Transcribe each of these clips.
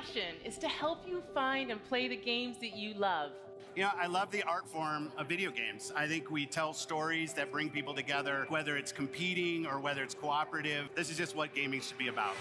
passion is to help you find and play the games that you love. You know, I love the art form of video games. I think we tell stories that bring people together, whether it's competing or whether it's cooperative. This is just what gaming should be about.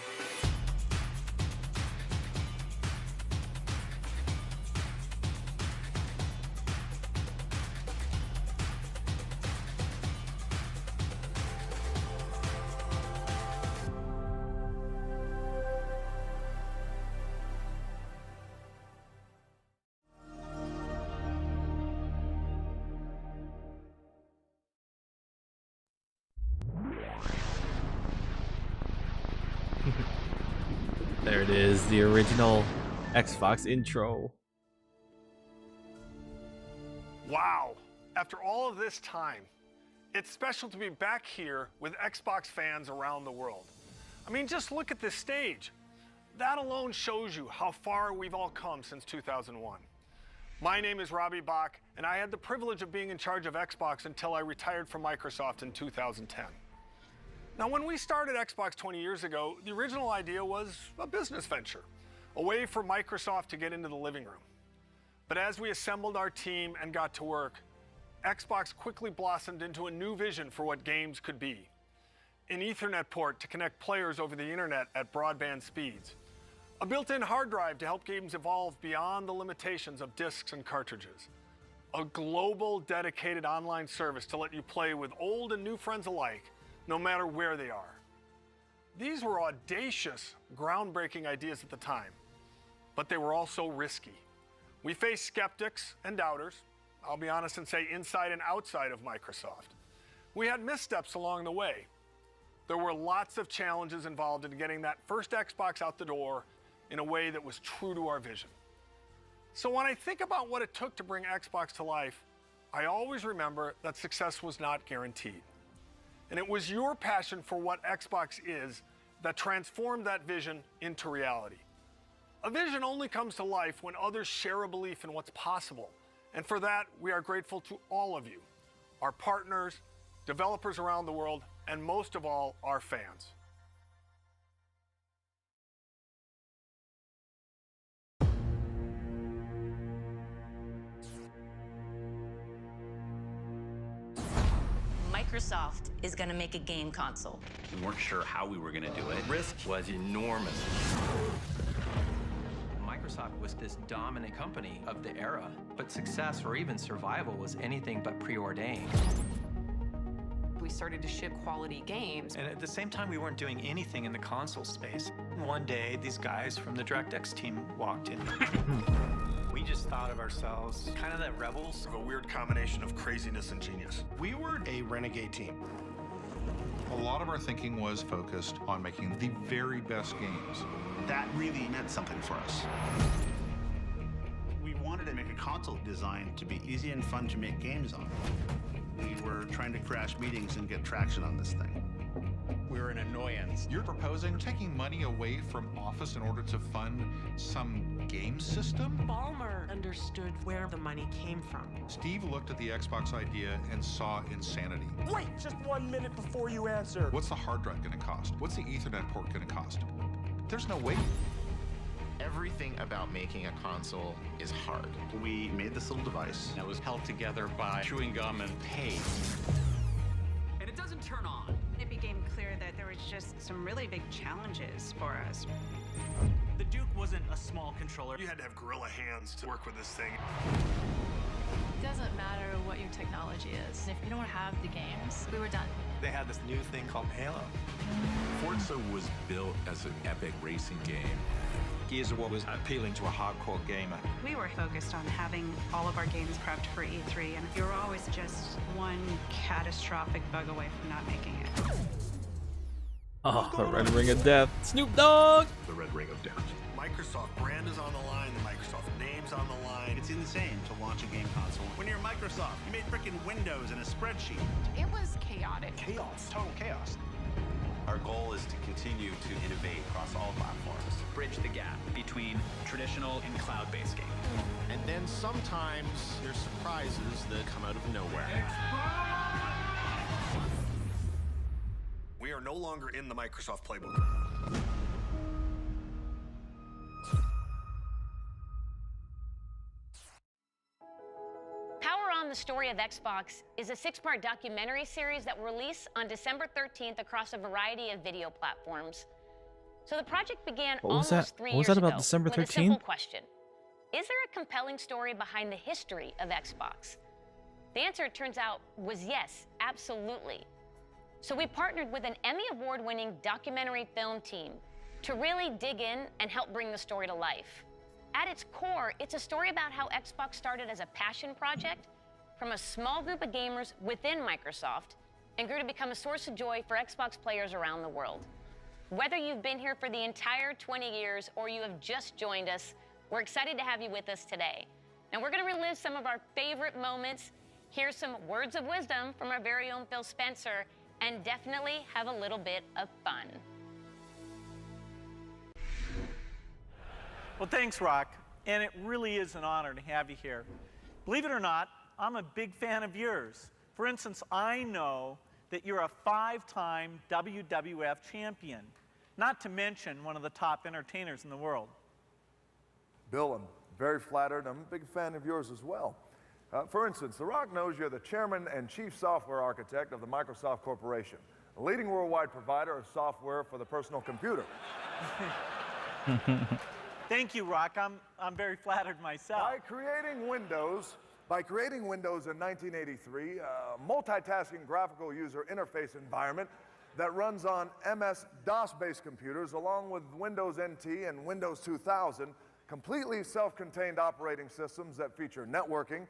There it is, the original Xbox intro. Wow, after all of this time, it's special to be back here with Xbox fans around the world. I mean, just look at this stage. That alone shows you how far we've all come since 2001. My name is Robbie Bach, and I had the privilege of being in charge of Xbox until I retired from Microsoft in 2010. Now, when we started Xbox 20 years ago, the original idea was a business venture, a way for Microsoft to get into the living room. But as we assembled our team and got to work, Xbox quickly blossomed into a new vision for what games could be. An Ethernet port to connect players over the internet at broadband speeds. A built-in hard drive to help games evolve beyond the limitations of discs and cartridges. A global dedicated online service to let you play with old and new friends alike, no matter where they are. These were audacious, groundbreaking ideas at the time, but they were also risky. We faced skeptics and doubters, I'll be honest and say inside and outside of Microsoft. We had missteps along the way. There were lots of challenges involved in getting that first Xbox out the door in a way that was true to our vision. So when I think about what it took to bring Xbox to life, I always remember that success was not guaranteed. And it was your passion for what Xbox is that transformed that vision into reality. A vision only comes to life when others share a belief in what's possible. And for that, we are grateful to all of you, our partners, developers around the world, and most of all, our fans. Microsoft is going to make a game console. We weren't sure how we were going to do it. Risk was enormous. Microsoft was this dominant company of the era, but success or even survival was anything but preordained. We started to ship quality games. And at the same time, we weren't doing anything in the console space. One day, these guys from the DirectX team walked in. We just thought of ourselves kind of the rebels. A weird combination of craziness and genius. We were a renegade team. A lot of our thinking was focused on making the very best games. That really meant something for us. We wanted to make a console designed to be easy and fun to make games on. We were trying to crash meetings and get traction on this thing. We were an annoyance. You're proposing taking money away from Office in order to fund some game system? Ballmer understood where the money came from. Steve looked at the Xbox idea and saw insanity. Wait just 1 minute before you answer. What's the hard drive going to cost? What's the Ethernet port going to cost? There's no way. Everything about making a console is hard. We made this little device that was held together by chewing gum and paste. And it doesn't turn on. It became clear that there was just some really big challenges for us. The Duke wasn't a small controller. You had to have gorilla hands to work with this thing. It doesn't matter what your technology is. If you don't have the games, we were done. They had this new thing called Halo. Forza was built as an epic racing game. Gears of War was appealing to a hardcore gamer. We were focused on having all of our games prepped for E3, and we were always just one catastrophic bug away from not making it. Oh, the Red Ring of Death. Snoop Dogg! The Red Ring of Death. Microsoft brand is on the line, the Microsoft name's on the line. It's insane to launch a game console. When you're Microsoft, you made frickin' Windows and a spreadsheet. It was chaotic. Chaos. Total chaos. Our goal is to continue to innovate across all platforms. Bridge the gap between traditional and cloud-based gaming. And then sometimes there's surprises that come out of nowhere. We are no longer in the Microsoft playbook. the Story of Xbox is a 6-part documentary series that will release on December 13th across a variety of video platforms. So the project began almost 3 years ago about December with a 13th? simple question. Is there a compelling story behind the history of Xbox? The answer, it turns out, was yes, absolutely. So we partnered with an Emmy Award-winning documentary film team to really dig in and help bring the story to life. At its core, it's a story about how Xbox started as a passion project from a small group of gamers within Microsoft and grew to become a source of joy for Xbox players around the world. Whether you've been here for the entire 20 years or you have just joined us, we're excited to have you with us today. And we're going to relive some of our favorite moments, hear some words of wisdom from our very own Phil Spencer, and definitely have a little bit of fun. Well, thanks, Rock. And it really is an honor to have you here. Believe it or not, I'm a big fan of yours. For instance, I know that you're a 5-time WWF champion, not to mention one of the top entertainers in the world. Bill, I'm very flattered. I'm a big fan of yours as well. For instance, The Rock knows you're the chairman and chief software architect of the Microsoft Corporation, a leading worldwide provider of software for the personal computer. Thank you, Rock. I'm very flattered myself. By creating Windows in 1983, a multitasking graphical user interface environment that runs on MS-DOS-based computers along with Windows NT and Windows 2000, completely self-contained operating systems that feature networking,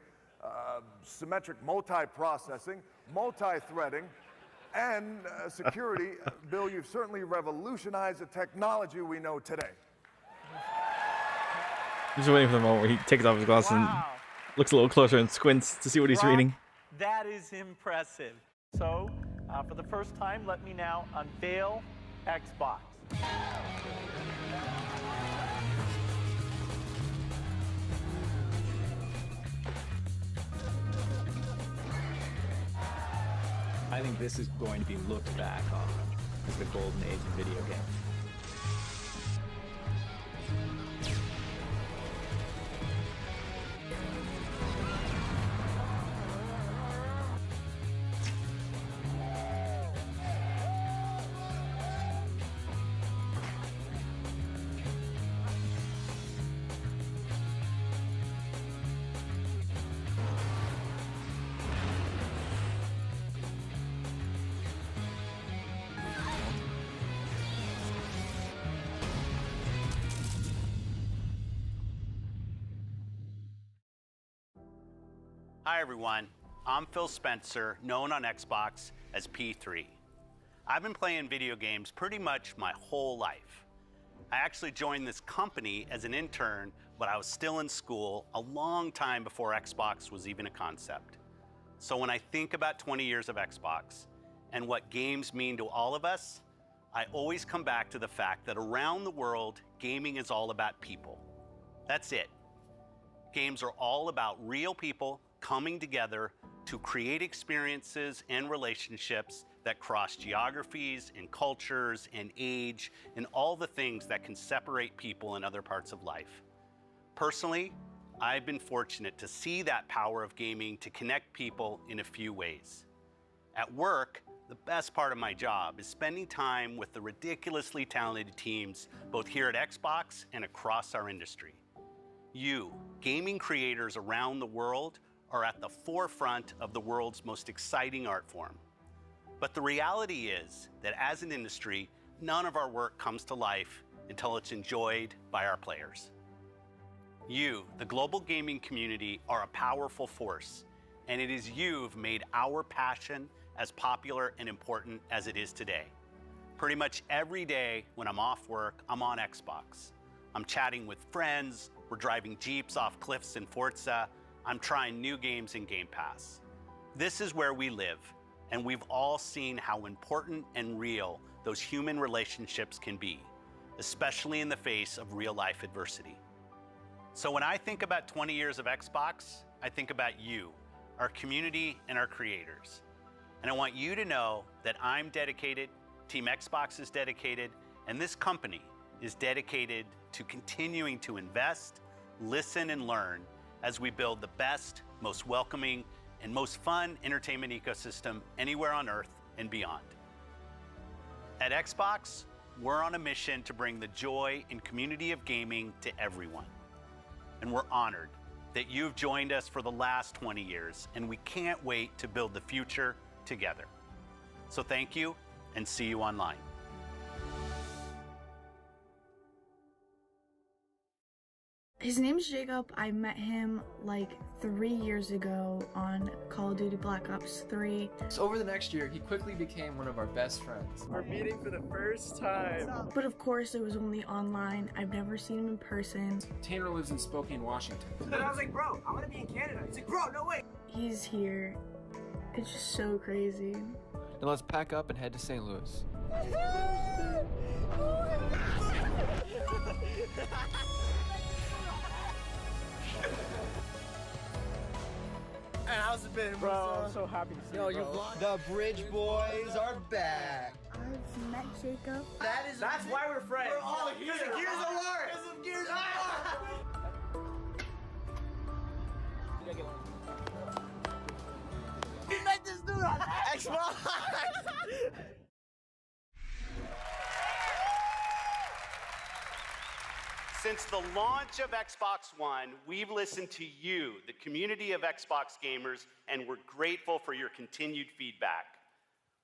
symmetric multiprocessing, multi-threading, and security. Bill, you've certainly revolutionized the technology we know today. Just waiting for the moment where he takes off his glasses and looks a little closer and squints to see what he's Rock, reading. That is impressive. So, for the first time, let me now unveil Xbox. I think this is going to be looked back on as the golden age of video games. Hi everyone, I'm Phil Spencer, known on Xbox as P3. I've been playing video games pretty much my whole life. I actually joined this company as an intern when I was still in school, a long time before Xbox was even a concept. So when I think about 20 years of Xbox and what games mean to all of us, I always come back to the fact that around the world, gaming is all about people. That's it. Games are all about real people coming together to create experiences and relationships that cross geographies and cultures and age and all the things that can separate people in other parts of life. Personally, I've been fortunate to see that power of gaming to connect people in a few ways. At work, the best part of my job is spending time with the ridiculously talented teams both here at Xbox and across our industry. You, gaming creators around the world, are at the forefront of the world's most exciting art form. But the reality is that as an industry, none of our work comes to life until it's enjoyed by our players. You, the global gaming community, are a powerful force, and it is you who've made our passion as popular and important as it is today. Pretty much every day when I'm off work, I'm on Xbox. I'm chatting with friends, we're driving Jeeps off cliffs in Forza, I'm trying new games in Game Pass. This is where we live, and we've all seen how important and real those human relationships can be, especially in the face of real-life adversity. So when I think about 20 years of Xbox, I think about you, our community, and our creators. And I want you to know that I'm dedicated, Team Xbox is dedicated, and this company is dedicated to continuing to invest, listen, and learn as we build the best, most welcoming, and most fun entertainment ecosystem anywhere on Earth and beyond. At Xbox, we're on a mission to bring the joy and community of gaming to everyone. And we're honored that you've joined us for the last 20 years, and we can't wait to build the future together. So thank you, and see you online. His name's Jacob. I met him like 3 years ago on Call of Duty Black Ops 3. So over the next year, he quickly became one of our best friends. We're meeting for the first time. But of course, it was only online. I've never seen him in person. Tanner lives in Spokane, Washington. And I was like, bro, I want to be in Canada. He's like, bro, no way. He's here. It's just so crazy. And let's pack up and head to St. Louis. How's it been, bro? I'm so happy to see you, bro. The Bridge Boys are back. I've met Jacob. That's why we're friends. We're all here. Because of Gears of War. Because of Gears of War. We met this dude on Xbox. Since the launch of Xbox One, we've listened to you, the community of Xbox gamers, and we're grateful for your continued feedback.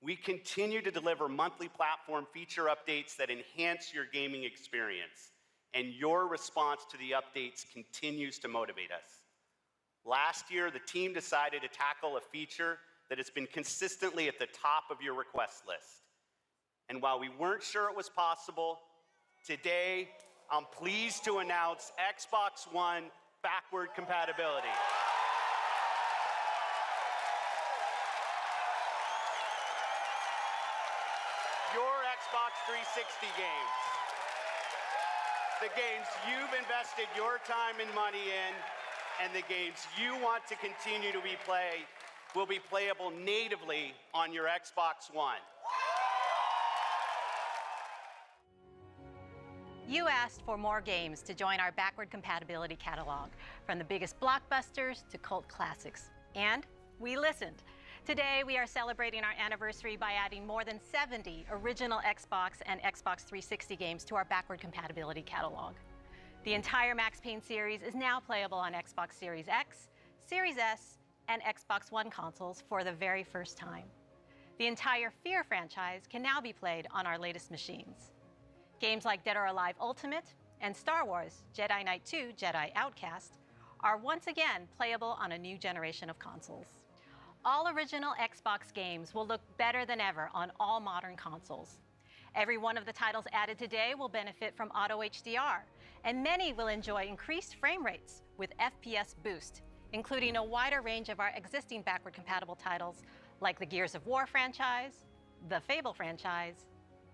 We continue to deliver monthly platform feature updates that enhance your gaming experience, and your response to the updates continues to motivate us. Last year, the team decided to tackle a feature that has been consistently at the top of your request list. And while we weren't sure it was possible, today, I'm pleased to announce Xbox One backward compatibility. Your Xbox 360 games, the games you've invested your time and money in, and the games you want to continue to play will be playable natively on your Xbox One. You asked for more games to join our backward compatibility catalog, from the biggest blockbusters to cult classics. And we listened. Today, we are celebrating our anniversary by adding more than 70 original Xbox and Xbox 360 games to our backward compatibility catalog. The entire Max Payne series is now playable on Xbox Series X, Series S, and Xbox One consoles for the very first time. The entire Fear franchise can now be played on our latest machines. Games like Dead or Alive Ultimate and Star Wars Jedi Knight 2 Jedi Outcast are once again playable on a new generation of consoles. All original Xbox games will look better than ever on all modern consoles. Every one of the titles added today will benefit from Auto HDR, and many will enjoy increased frame rates with FPS boost, including a wider range of our existing backward compatible titles like the Gears of War franchise, the Fable franchise,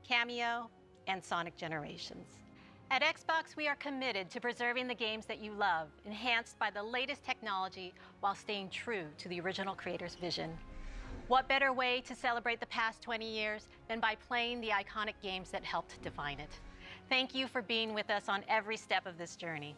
Cameo, and Sonic Generations. At Xbox, we are committed to preserving the games that you love, enhanced by the latest technology while staying true to the original creator's vision. What better way to celebrate the past 20 years than by playing the iconic games that helped define it? Thank you for being with us on every step of this journey.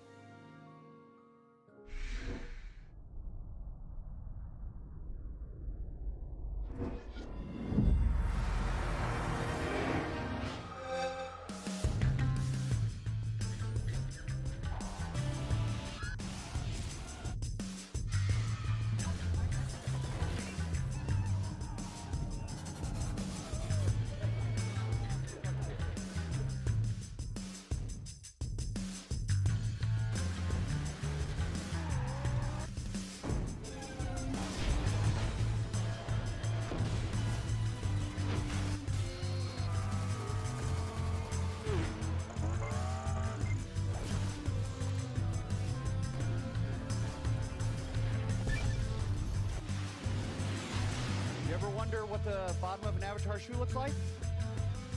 Ever wonder what the bottom of an Avatar shoe looks like?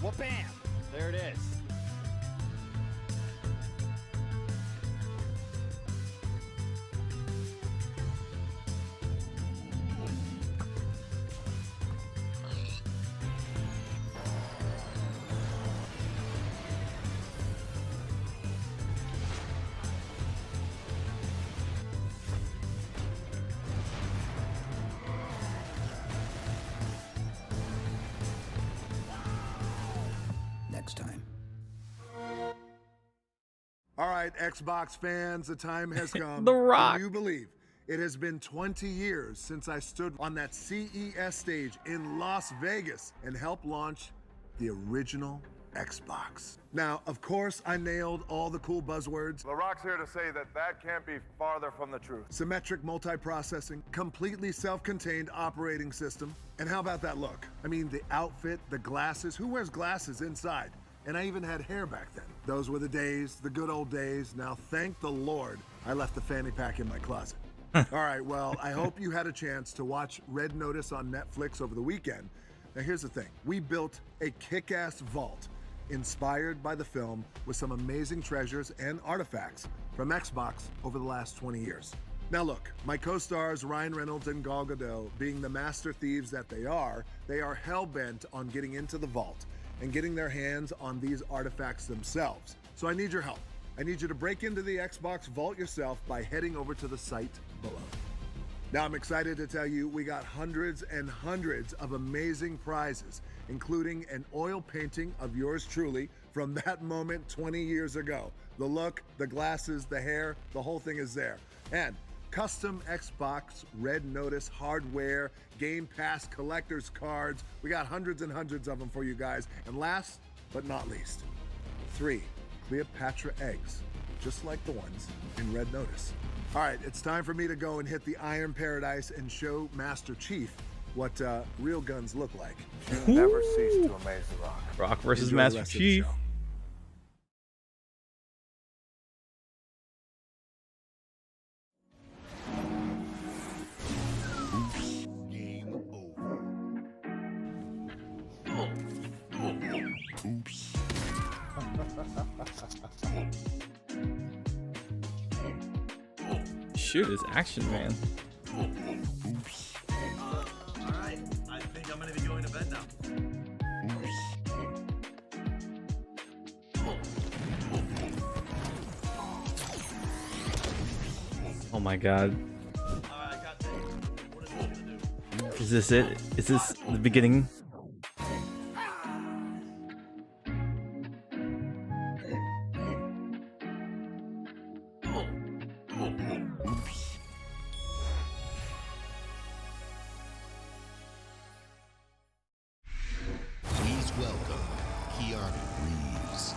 Well, bam! There it is. All right, Xbox fans, the time has come. The Rock. Can you believe it has been 20 years since I stood on that CES stage in Las Vegas and helped launch the original Xbox? Now, of course, I nailed all the cool buzzwords. The Rock's here to say that that can't be farther from the truth. Symmetric multiprocessing, completely self-contained operating system. And how about that look? I mean, the outfit, the glasses. Who wears glasses inside? And I even had hair back then. Those were the days, the good old days. Now, thank the Lord, I left the fanny pack in my closet. All right, well, I hope you had a chance to watch Red Notice on Netflix over the weekend. Now, here's the thing. We built a kick-ass vault inspired by the film with some amazing treasures and artifacts from Xbox over the last 20 years. Now look, my co-stars Ryan Reynolds and Gal Gadot, being the master thieves that they are hell-bent on getting into the vault and getting their hands on these artifacts themselves. So I need your help. I need you to break into the Xbox vault yourself by heading over to the site below. Now I'm excited to tell you we got hundreds and hundreds of amazing prizes, including an oil painting of yours truly from that moment 20 years ago. The look, the glasses, the hair, the whole thing is there. And custom Xbox Red Notice hardware, Game Pass collector's cards. We got hundreds and hundreds of them for you guys. And last but not least, 3 Cleopatra eggs, just like the ones in Red Notice. All right, it's time for me to go and hit the Iron Paradise and show Master Chief what real guns look like. You never cease to amaze the Rock. Rock versus Enjoy the Master rest of the Chief. show. Game over. Oops. Shoot, it's Action Man. Oops. Alright, I think I'm gonna be going to bed now. Oh my god. Alright, got this. What is it gonna do? Is this it? Is this the beginning? Please welcome Keanu Reeves.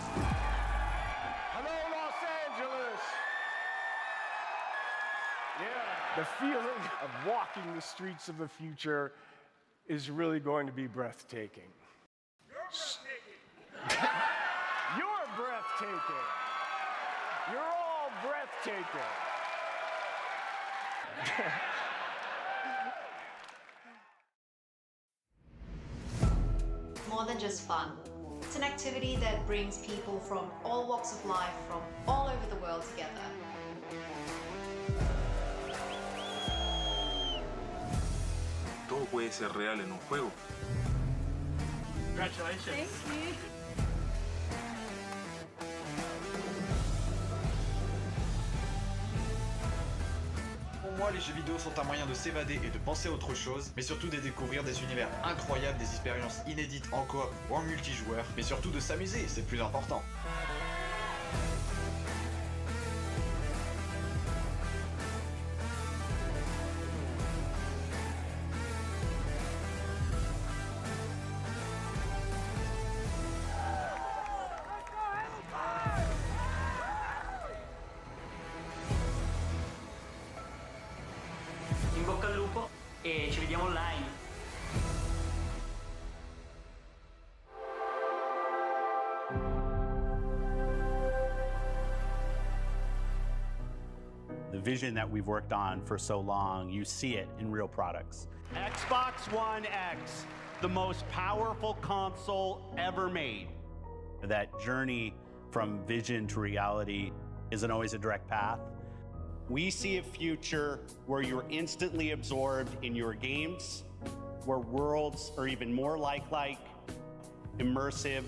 Hello, Los Angeles! Yeah, the feeling of walking the streets of the future is really going to be breathtaking. You're breathtaking. You're all breathtaking. More than just fun. It's an activity that brings people from all walks of life, from all over the world together. Todo puede ser real en un juego. Congratulations. Thank you. Pour moi, les jeux vidéo sont un moyen de s'évader et de penser à autre chose, mais surtout de découvrir des univers incroyables, des expériences inédites en coop ou en multijoueur, mais surtout de s'amuser, c'est le plus important. In bocca al lupo e ci vediamo online. The vision that we've worked on for so long, you see it in real products. Xbox One X, the most powerful console ever made. That journey from vision to reality isn't always a direct path. We see a future where you're instantly absorbed in your games, where worlds are even more lifelike, immersive,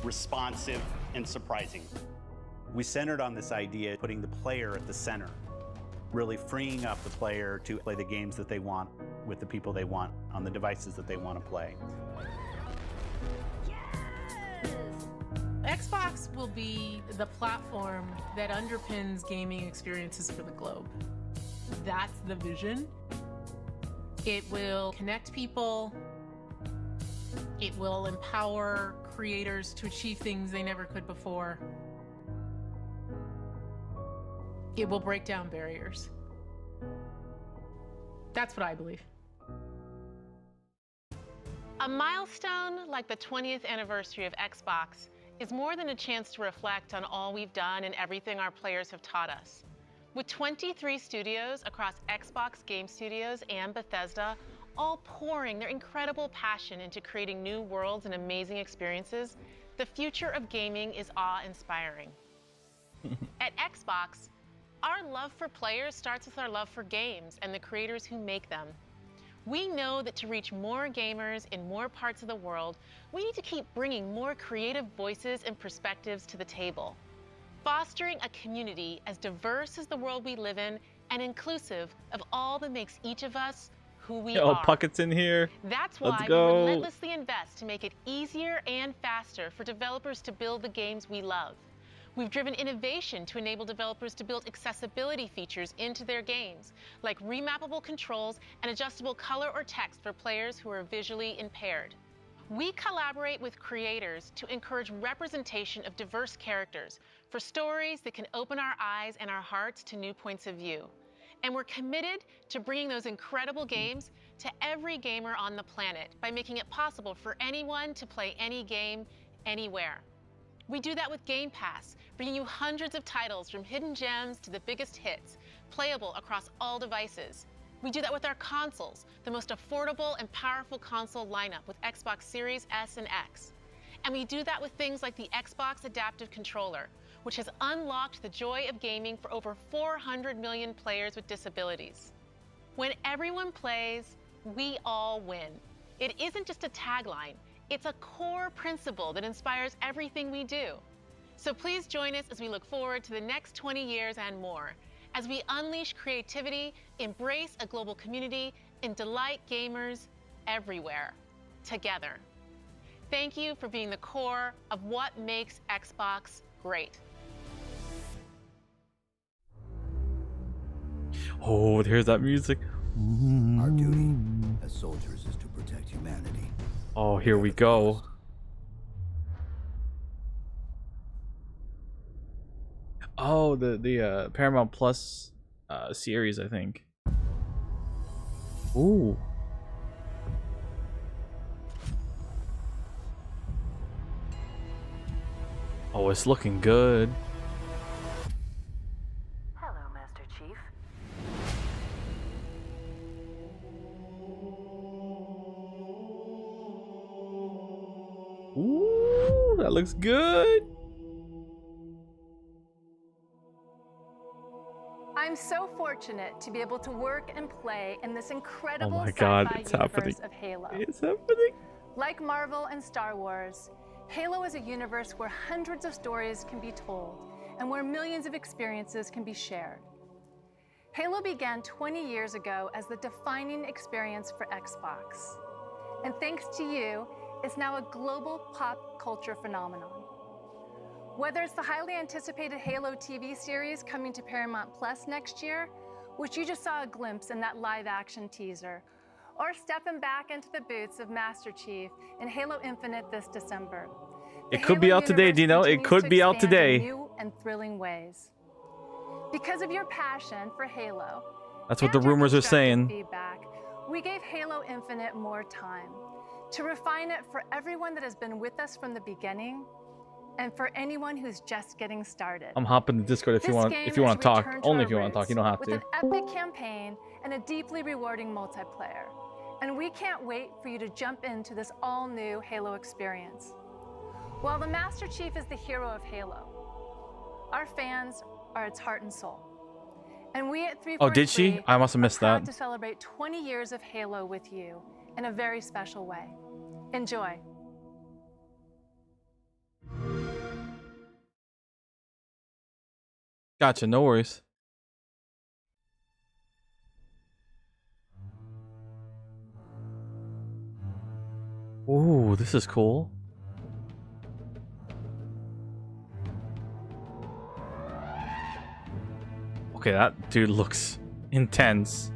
responsive, and surprising. We centered on this idea, putting the player at the center, really freeing up the player to play the games that they want with the people they want on the devices that they want to play. Xbox will be the platform that underpins gaming experiences for the globe. That's the vision. It will connect people. It will empower creators to achieve things they never could before. It will break down barriers. That's what I believe. A milestone like the 20th anniversary of Xbox is more than a chance to reflect on all we've done and everything our players have taught us. With 23 studios across Xbox Game Studios and Bethesda, all pouring their incredible passion into creating new worlds and amazing experiences, the future of gaming is awe-inspiring. At Xbox, our love for players starts with our love for games and the creators who make them. We know that to reach more gamers in more parts of the world, we need to keep bringing more creative voices and perspectives to the table. Fostering a community as diverse as the world we live in and inclusive of all that makes each of us who we Oh, are. Puckett's in here. That's Let's why go. we relentlessly invest to make it easier and faster for developers to build the games we love. We've driven innovation to enable developers to build accessibility features into their games, like remappable controls and adjustable color or text for players who are visually impaired. We collaborate with creators to encourage representation of diverse characters for stories that can open our eyes and our hearts to new points of view. And we're committed to bringing those incredible games to every gamer on the planet by making it possible for anyone to play any game, anywhere. We do that with Game Pass, bringing you hundreds of titles from hidden gems to the biggest hits, playable across all devices. We do that with our consoles, the most affordable and powerful console lineup with Xbox Series S and X. And we do that with things like the Xbox Adaptive Controller, which has unlocked the joy of gaming for over 400 million players with disabilities. When everyone plays, we all win. It isn't just a tagline. It's a core principle that inspires everything we do. So please join us as we look forward to the next 20 years and more, as we unleash creativity, embrace a global community, and delight gamers everywhere, together. Thank you for being the core of what makes Xbox great. Oh, there's that music. Our duty as soldiers is to protect humanity. Oh, here we go. Oh, the Paramount Plus series, I think. Ooh. Oh, it's looking good. Hello, Master Chief. Ooh, that looks good. I'm so fortunate to be able to work and play in this incredible Oh my God, sci-fi it's universe happening. of Halo. It's happening. Like Marvel and Star Wars, Halo is a universe where hundreds of stories can be told and where millions of experiences can be shared. Halo began 20 years ago as the defining experience for Xbox. And thanks to you, it's now a global pop culture phenomenon. Whether it's the highly anticipated Halo TV series coming to Paramount Plus next year, which you just saw a glimpse in that live-action teaser, or stepping back into the boots of Master Chief in Halo Infinite this December. It could be out today, Dino. It could be out today. In new and thrilling ways. Because of your passion for Halo, That's what the rumors are saying. feedback, we gave Halo Infinite more time to refine it for everyone that has been with us from the beginning and for anyone who's just getting started. I'm hopping the Discord if you want to talk. Only if you want to talk. You don't have with to. an epic campaign and a deeply rewarding multiplayer. And we can't wait for you to jump into this all-new Halo experience. While the Master Chief is the hero of Halo, our fans are its heart and soul. And we at 343 Oh, did she? I must have missed are proud that. to celebrate 20 years of Halo with you in a very special way. Enjoy. Gotcha. No worries. Ooh, this is cool. Okay, that dude looks intense.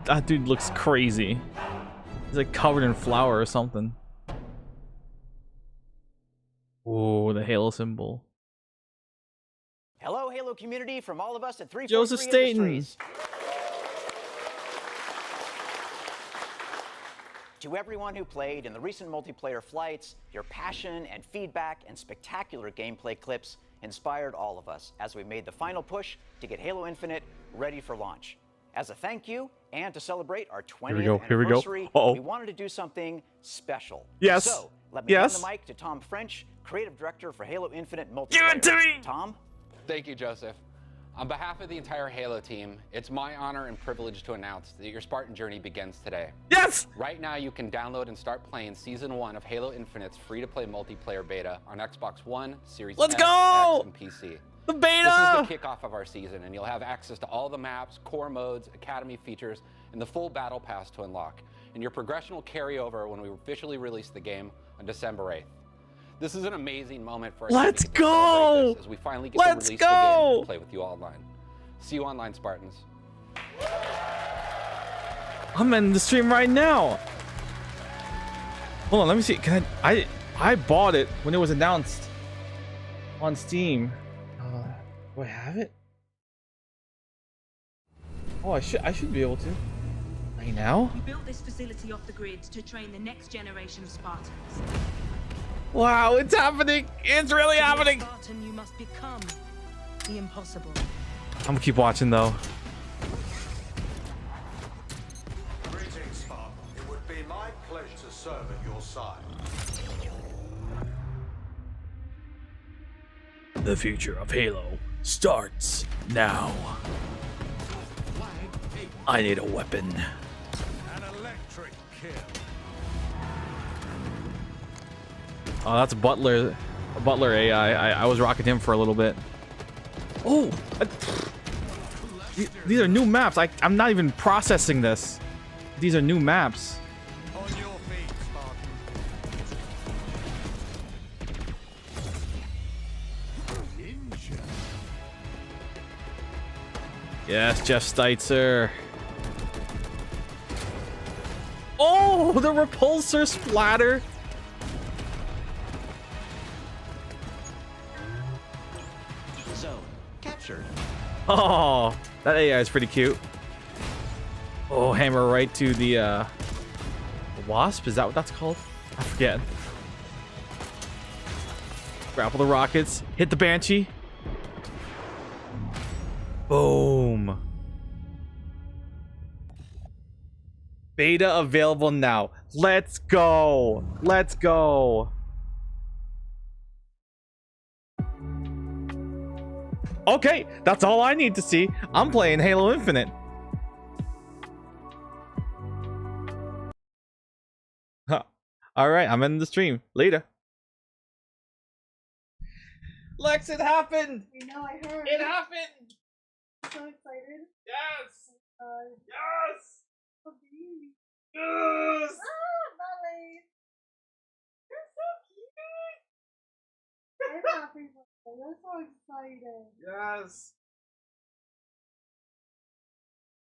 That dude looks crazy. He's like covered in flour or something. Oh, the Halo symbol. Hello, Halo community, from all of us at 343 Joseph Staten. Industries. To everyone who played in the recent multiplayer flights, your passion and feedback and spectacular gameplay clips inspired all of us as we made the final push to get Halo Infinite ready for launch. As a thank you and to celebrate our 20th anniversary, we wanted to do something special. Yes. So let me hand the mic to Tom French, creative director for Halo Infinite multiplayer. Give it to me! Tom? Thank you, Joseph. On behalf of the entire Halo team, it's my honor and privilege to announce that your Spartan journey begins today. Yes! Right now, you can download and start playing Season 1 of Halo Infinite's free-to-play multiplayer beta on Xbox One, Series Let's S, go! X, and PC. The beta! This is the kickoff of our season, and you'll have access to all the maps, core modes, academy features, and the full battle pass to unlock. And your progression will carry over when we officially release the game on December 8th. This is an amazing moment for us. Let's to go! celebrate this as we finally get to release the game and play with you online. See you online, Spartans. I'm in the stream right now. Hold on, let me see. Can I bought it when it was announced on Steam. Do I have it? Oh, I should be able to. Right now? We built this facility off the grid to train the next generation of Spartans. Wow, it's happening! It's really happening! Spartan, you must become the impossible. I'm gonna keep watching though. Greetings, Spartan. It would be my pleasure to serve at your side. The future of Halo starts now. I need a weapon. An electric kill. Oh, that's a Butler AI. I was rocking him for a little bit. Oh, these are new maps. I'm not even processing this. These are new maps. On your feet, Spartan. Ninja. Yes, Jeff Steitzer. Oh, the repulsor splatter. Zone captured. Oh, that AI is pretty cute. Oh, hammer right to the wasp. Is that what that's called? I forget. Grapple the rockets. Hit the banshee. Boom. Beta available now. Let's go. Let's go. Okay, that's all I need to see. I'm playing Halo Infinite. Huh. All right, I'm in the stream. Later. Lex, it happened. You know, I heard. It happened. I'm so excited. Yes. Yes. Oh, baby. Yes. Ah, Ballet. You're so cute. I'm happy for you. I'm so excited. Yes.